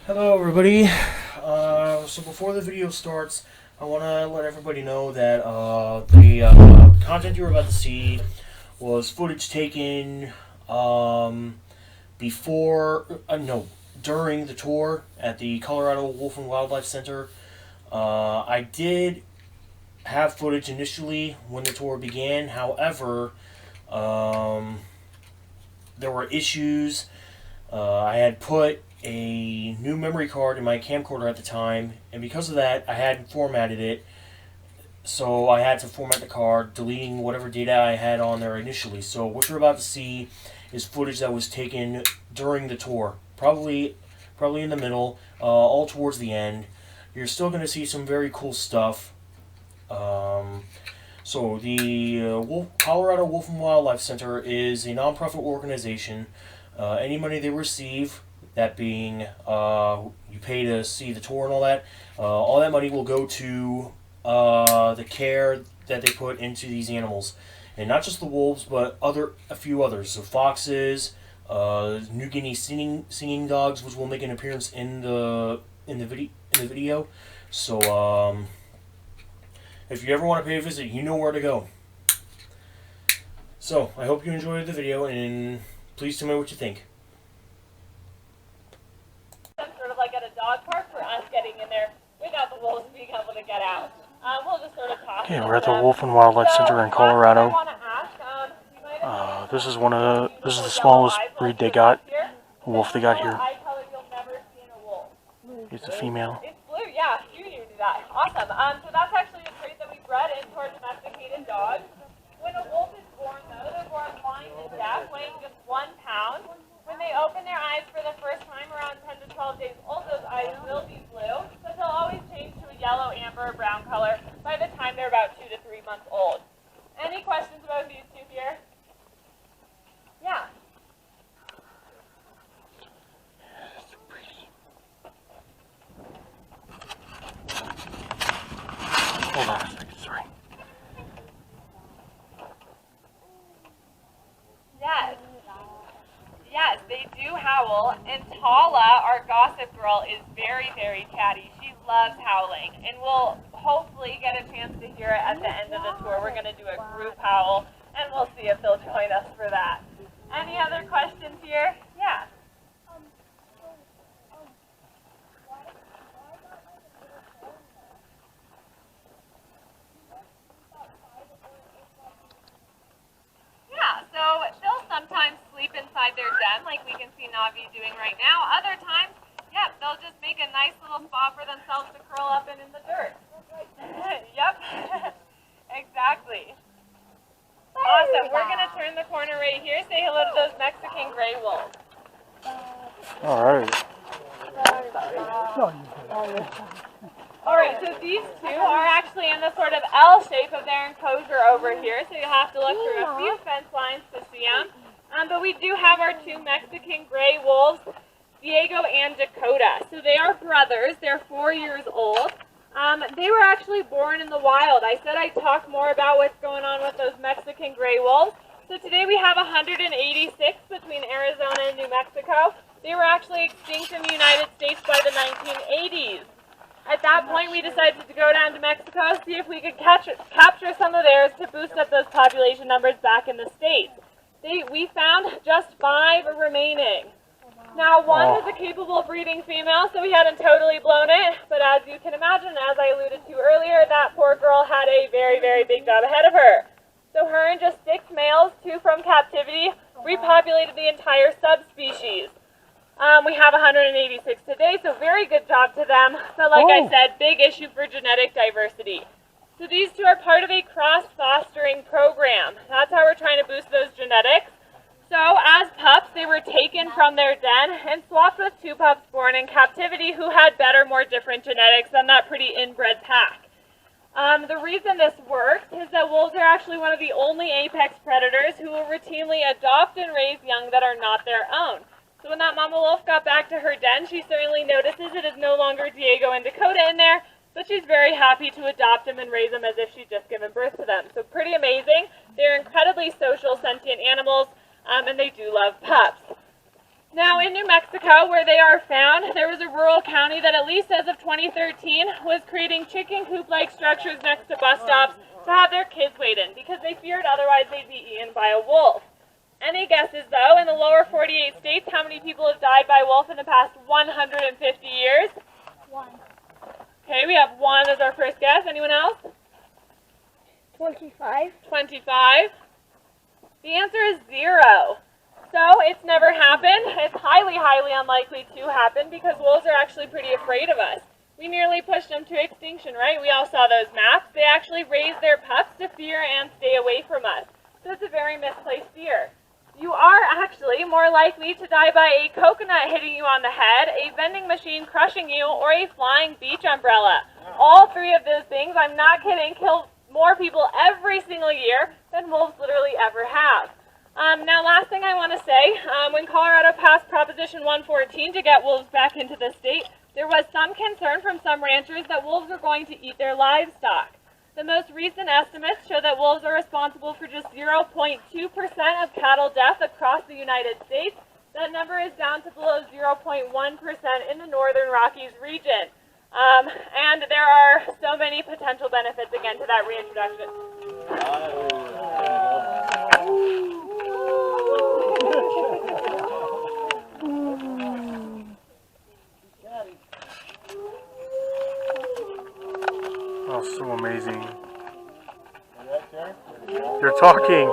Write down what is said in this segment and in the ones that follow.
Hello everybody. So before the video starts, I want to let everybody know that the content you're about to see was footage taken before, no, during the tour at the Colorado Wolf and Wildlife Center. I did have footage initially when the tour began. However, um, there were issues. I had put a new memory card in my camcorder at the time, and because of that, I hadn't formatted it. So I had to format the card, deleting whatever data I had on there initially. So what you're about to see is footage that was taken during the tour, probably in the middle, all towards the end. You're still going to see some very cool stuff. So the Colorado Wolf and Wildlife Center is a nonprofit organization. Any money they receive, that being you pay to see the tour and all that money will go to the care that they put into these animals, and not just the wolves, but a few others. So foxes, New Guinea singing dogs, which will make an appearance in the video. So if you ever want to pay a visit, you know where to go. So I hope you enjoyed the video, and please tell me what you think. Sort of like at a dog park for us getting in there without the wolves being able to get out. We'll just sort of talk. Okay, we're at the Wolf and Wildlife Center in Colorado. This is the smallest breed they got. The wolf they got here. He's a female. It's blue, yeah. You knew that. Awesome. So that's actually a trait that we bred into our domesticated dogs. When a wolf is born, though, they're born blind and deaf, weighing just 1 pound. When they open their eyes for the first time around 10 to 12 days old, those eyes will be blue, but they'll always change to a yellow, amber, or brown color by the time they're about 2 to 3 months old. Any questions about these two here? Yeah. Hold on a second, sorry. Yes. Yes, they do howl, and Tala, our gossip girl, is very, very chatty. She loves howling, and we'll hopefully get a chance to hear it at the end of the tour. We're going to do a group howl, and we'll see if they'll join us for that. Any other questions here? Yeah. Yeah, so they'll sometimes sleep inside their den like we can see Navi doing right now. Other times, yeah, they'll just make a nice little spot for themselves to curl up in the dirt. Yep, exactly. Awesome. We're going to turn the corner right here. Say hello to those Mexican gray wolves. All right. All right, so these two are actually in the sort of L shape of their enclosure over here, so you'll have to look through a few fence lines to see them. But we do have our two Mexican gray wolves, Diego and Dakota. So they are brothers. They're 4 years old. They were actually born in the wild. I said I'd talk more about what's going on with those Mexican gray wolves. So today we have 186 between Arizona and New Mexico. They were actually extinct in the United States by the 1980s. At that point, we decided to go down to Mexico, see if we could capture some of theirs to boost up those population numbers back in the States. We found just 5 remaining. Now, one is a capable breeding female, so we hadn't totally blown it, but as you can imagine, as I alluded to earlier, that poor girl had a very, very big job ahead of her. So her and just 6 males, 2 from captivity, repopulated the entire subspecies. We have 186 today, so very good job to them. But like I said, big issue for genetic diversity. So these two are part of a cross-fostering program. That's how we're trying to boost those genetics. So as pups, they were taken from their den and swapped with 2 pups born in captivity who had better, more different genetics than that pretty inbred pack. The reason this works is that wolves are actually one of the only apex predators who will routinely adopt and raise young that are not their own. So when that mama wolf got back to her den, she certainly notices it is no longer Diego and Dakota in there, but she's very happy to adopt them and raise them as if she'd just given birth to them. So pretty amazing. They're incredibly social, sentient animals, and they do love pups. Now in New Mexico, where they are found, there was a rural county that at least as of 2013 was creating chicken coop-like structures next to bus stops to have their kids wait in because they feared otherwise they'd be eaten by a wolf. Any guesses though, in the lower 48 states, how many people have died by wolf in the past 150 years? 1. Okay, we have 1 as our first guess. Anyone else? 25. 25. The answer is 0. So it's never happened. It's highly, highly unlikely to happen because wolves are actually pretty afraid of us. We nearly pushed them to extinction, right? We all saw those maps. They actually raised their pups to fear and stay away from us. So it's a very misplaced fear. You are actually more likely to die by a coconut hitting you on the head, a vending machine crushing you, or a flying beach umbrella. All 3 of those things, I'm not kidding, kill more people every single year than wolves literally ever have. Now, last thing I want to say, when Colorado passed Proposition 114 to get wolves back into the state, there was some concern from some ranchers that wolves were going to eat their livestock. The most recent estimates show that wolves are responsible for just 0.2% of cattle death across the United States. That number is down to below 0.1% in the northern Rockies region. And there are so many potential benefits, again, to that reintroduction. Oh, so amazing. They're talking.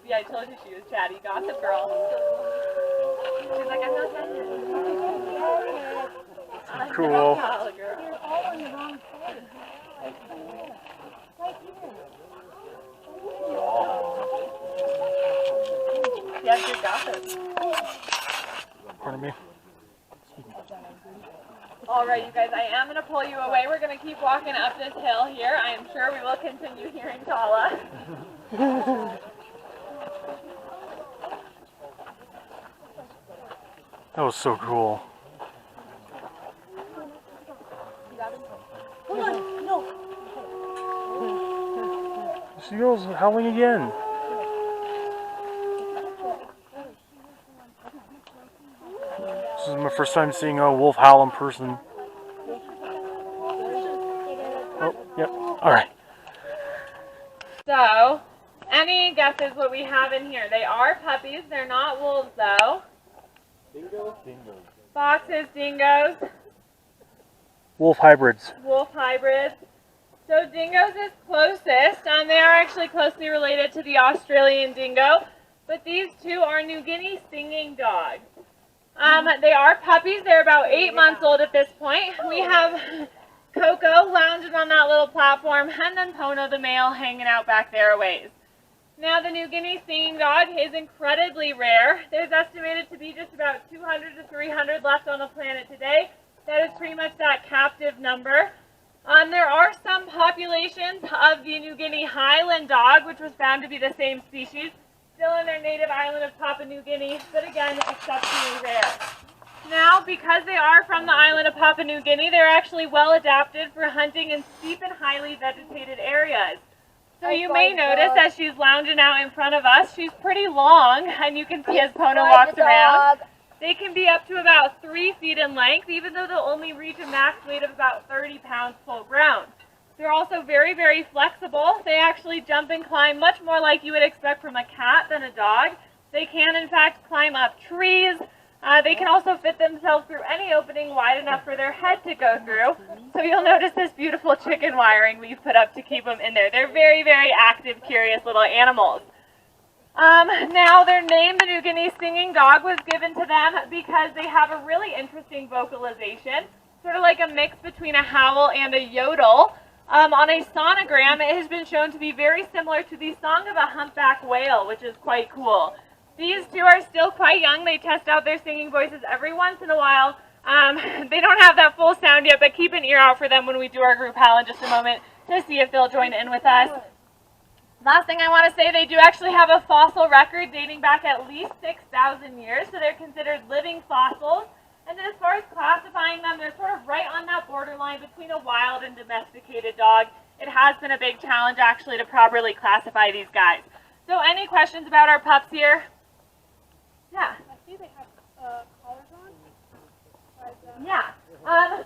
Yeah, I told you she was chatty. Gossip girl. She's like, I'm not chatty. Cool. Girl. You're all on the wrong place. Right here. Yeah, good gossip. Pardon me. All right, you guys, I am going to pull you away. We're going to keep walking up this hill here. I am sure we will continue hearing Tala. That was so cool. Hold on, no. Seagulls howling again. This is my first time seeing a wolf howl in person. Oh, yep. Alright. So, any guesses what we have in here? They are puppies. They're not wolves, though. Dingoes? Foxes, dingoes, Wolf hybrids. wolf hybrids. So dingoes is closest. They are actually closely related to the Australian dingo. But these 2 are New Guinea singing dogs. They are puppies. They're about 8 months old at this point. We have Coco lounging on that little platform, and then Pono the male hanging out back there a ways. Now, the New Guinea singing dog is incredibly rare. There's estimated to be just about 200 to 300 left on the planet today. That is pretty much that captive number. There are some populations of the New Guinea Highland dog, which was found to be the same species, still in their native island of Papua New Guinea, but again, exceptionally rare. Now, because they are from the island of Papua New Guinea, they're actually well adapted for hunting in steep and highly vegetated areas. So you may notice as she's lounging out in front of us, she's pretty long, and you can see as Pono walks around. They can be up to about 3 feet in length, even though they'll only reach a max weight of about 30 pounds full grown. They're also very, very flexible. They actually jump and climb much more like you would expect from a cat than a dog. They can, in fact, climb up trees. They can also fit themselves through any opening wide enough for their head to go through. So you'll notice this beautiful chicken wiring we've put up to keep them in there. They're very, very active, curious little animals. Now their name, the New Guinea singing dog, was given to them because they have a really interesting vocalization, sort of like a mix between a howl and a yodel. On a sonogram, it has been shown to be very similar to the song of a humpback whale, which is quite cool. These 2 are still quite young. They test out their singing voices every once in a while. They don't have that full sound yet, but keep an ear out for them when we do our group howl in just a moment to see if they'll join in with us. Last thing I want to say, they do actually have a fossil record dating back at least 6,000 years, so they're considered living fossils. And then as far as classifying them, they're sort of right on that borderline between a wild and domesticated dog. It has been a big challenge actually to properly classify these guys. So any questions about our pups here? Yeah. I see they have collars on. Yeah.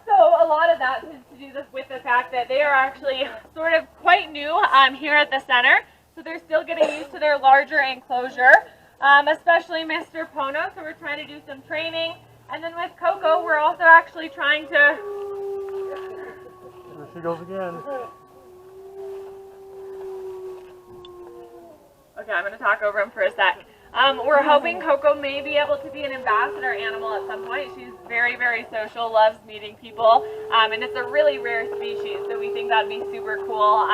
So a lot of that has to do with the fact that they are actually sort of quite new here at the center. So they're still getting used to their larger enclosure, especially Mr. Pono. So we're trying to do some training. And then with Coco, we're also actually trying to... There she goes again. Okay, I'm going to talk over him for a sec. We're hoping Coco may be able to be an ambassador animal at some point. She's very, very social, loves meeting people, and it's a really rare species, so we think that'd be super cool.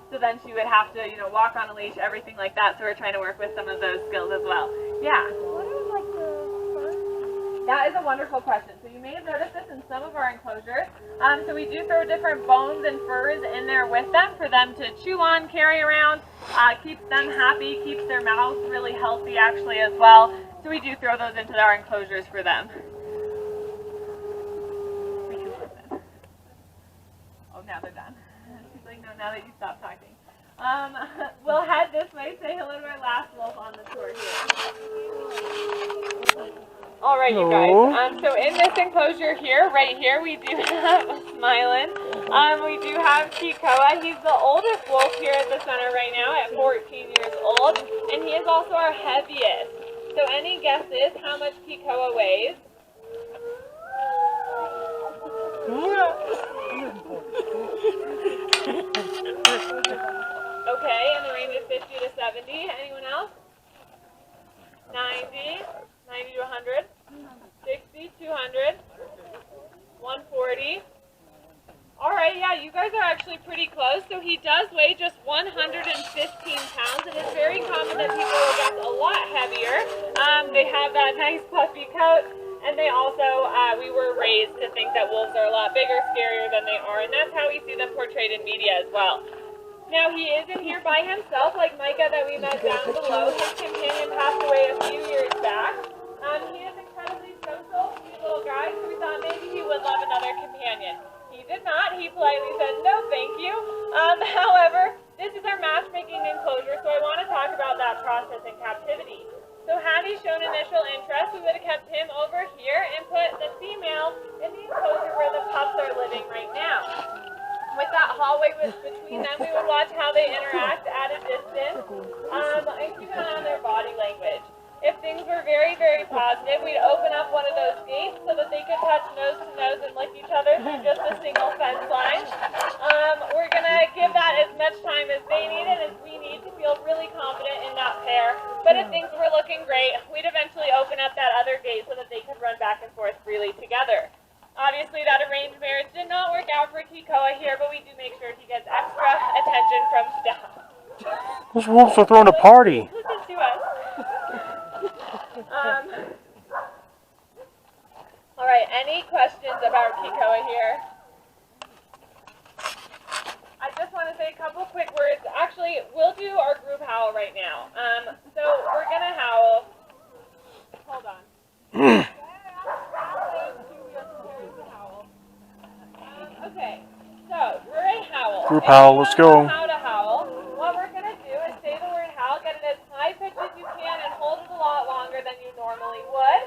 So then she would have to, walk on a leash, everything like that, so we're trying to work with some of those skills as well. Yeah? What are like the fur? That is a wonderful question. So you may have noticed this in some of our enclosures. So we do throw different bones and furs in there with them for them to chew on, carry around, keeps them happy, keeps their mouths really healthy actually as well. So we do throw those into our enclosures for them. Oh, now they're done. She's like, no, now that you stopped talking. We'll head this way. Say hello to our last wolf on the tour here. All right, you guys. So in this enclosure here, right here, we do have Smilin. We do have Kikoa. He's the oldest wolf here at the center right now at 14 years old, and he is also our heaviest. So any guesses how much Kikoa weighs? Okay, in the range of 50 to 70. Anyone else? 90, 90 to 100, 60, 200, 140. All right, yeah, you guys are actually pretty close. So he does weigh just 115 pounds. It is very common that people will guess a lot heavier. They have that nice puffy coat, and they also, we were raised to think that wolves are a lot bigger, scarier than they are, and that's how we see them portrayed in media as well. Now, he isn't here by himself, like Micah that we met down below. His companion passed away a few years back. He is incredibly social, cute little guy, so we thought maybe he would love another companion. He did not. He politely said, no, thank you. However, this is our matchmaking enclosure, so I want to talk about that process in captivity. So had he shown initial interest, we would have kept him over here and put the female in the enclosure where the pups are living right now. With that hallway between them, we would watch how they interact at a distance and keep an eye on their body language. If things were very, very positive, we'd open up one of those gates so that they could touch nose to nose and lick each other through just a single fence line. We're going to give that as much time as they need and as we need to feel really confident in that pair. But if things were looking great, we'd eventually open up that other gate so that they could run back and forth freely together. Obviously, that arranged marriage did not work out for Kikoa here, but we do make sure he gets extra attention from staff. Those wolves are throwing a party. Listen to us. All right, any questions about Kikoa here? I just want to say a couple quick words. Actually, we'll do our group howl right now. So we're going to howl. Hold on. Okay, so we're a howl. Group howl, let's go. How to howl. What we're going to do is say the word howl, get it as high pitched as you can, and hold it a lot longer than you normally would.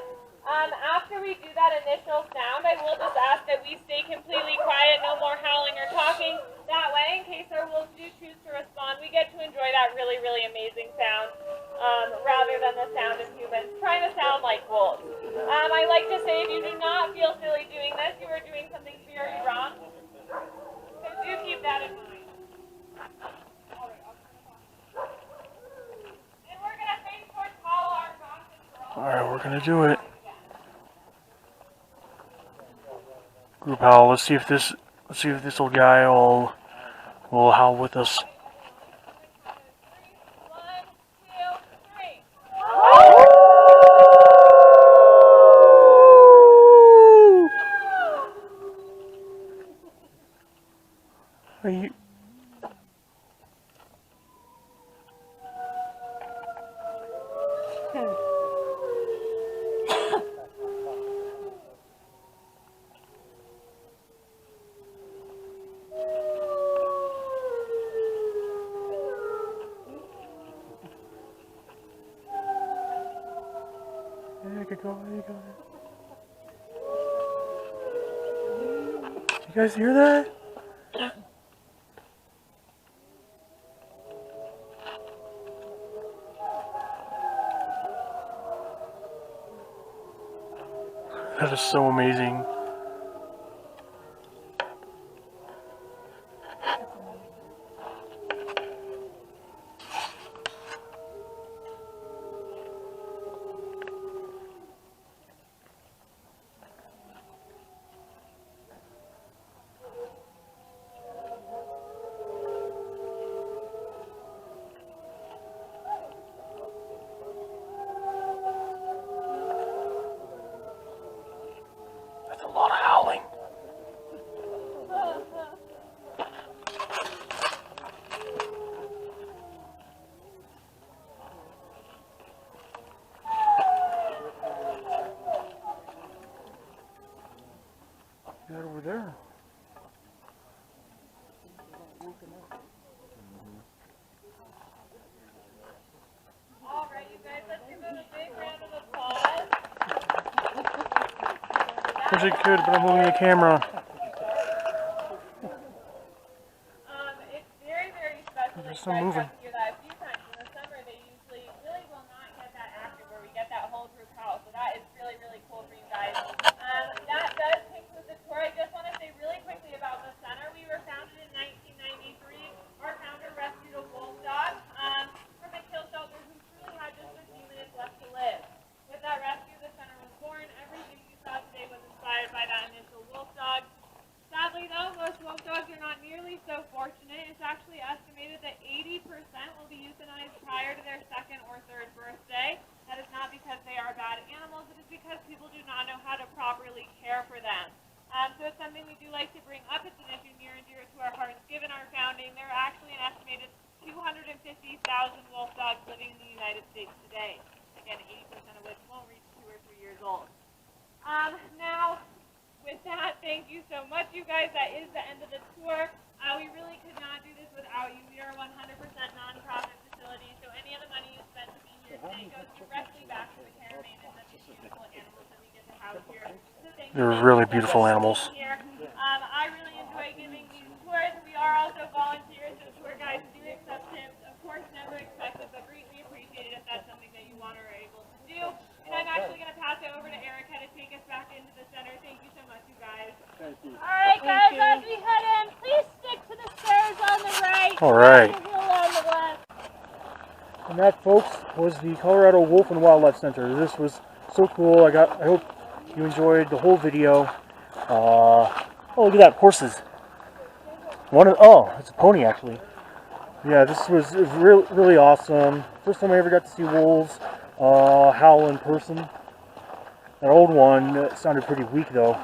After we do that initial sound, I will just ask that we stay completely quiet, no more howling or talking. That way, in case our wolves do choose to respond, we get to enjoy that really, really amazing sound, rather than the sound of humans trying to sound like wolves. I like to say if you do not feel silly doing this, you are doing something very wrong. So do keep that in mind. And we're going to face towards follow our conscious. Alright, we're gonna do it. Group howl, let's see if this little guy will howl with us. 1, 2, 3. Are you? go, there you go. You guys hear that? That is so amazing. That's a lot of howling. That over there. All right, you guys, let's give them a big round of applause. Wish I could, but I'm moving the camera. It's very, very special. There's You some guys moving. have to hear that a few times. In the summer, they usually really will not get that active where we get that whole group house. So that is really, really cool for you guys. That does conclude the tour. I just want to say really quickly about the center. We were founded in 1993. Our founder rescued a wolf dog from a kill shelter who truly had just a few minutes left to live. With that rescue, the center was born. Everything you saw today was inspired by that initial wolf dog. Sadly, though, most wolf dogs are not nearly so fortunate. It's actually estimated that 80% will be euthanized prior to their second or third birthday. That is not because they are bad animals, it is because people do not know how to properly care for them. So it's something we do like to bring up. It's an issue near and dear to our hearts. Given our founding, there are actually an estimated 250,000 wolf dogs living in the United States today. Again, 80% of which won't reach 2 or 3 years old. Now, with that, thank you so much, you guys. That is the end of the tour. We really could not do this without you. We are a 100% nonprofit facility, so any of the money you spend to be here today goes directly back to the care and maintenance of these beautiful animals that we get to house here. So thank you. They're really beautiful animals. Here. I really enjoy giving these tours. We are also volunteers, so tour guides do accept tips. Of course, never expected, but greatly appreciated if that's something that you want or are able to do. And I'm actually going to pass it over to Erica to take us back into the center. Thank you so much, you guys. All right, guys, as we head in, please stick to the stairs on the right. All right. And the hill on the left. And that, folks, was the Colorado Wolf and Wildlife Center. This was so cool. I hope you enjoyed the whole video. Oh, look at that, horses. It's a pony actually. Yeah, this was really, really awesome. First time I ever got to see wolves howl in person. That old one sounded pretty weak though.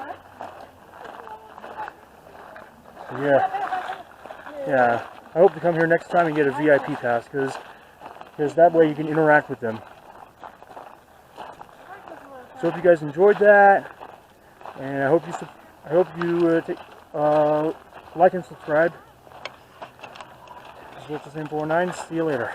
Yeah. I hope to come here next time and get a VIP pass because that way you can interact with them. So hope you guys enjoyed that, and I hope you like and subscribe. This is Wolf 49. See you later.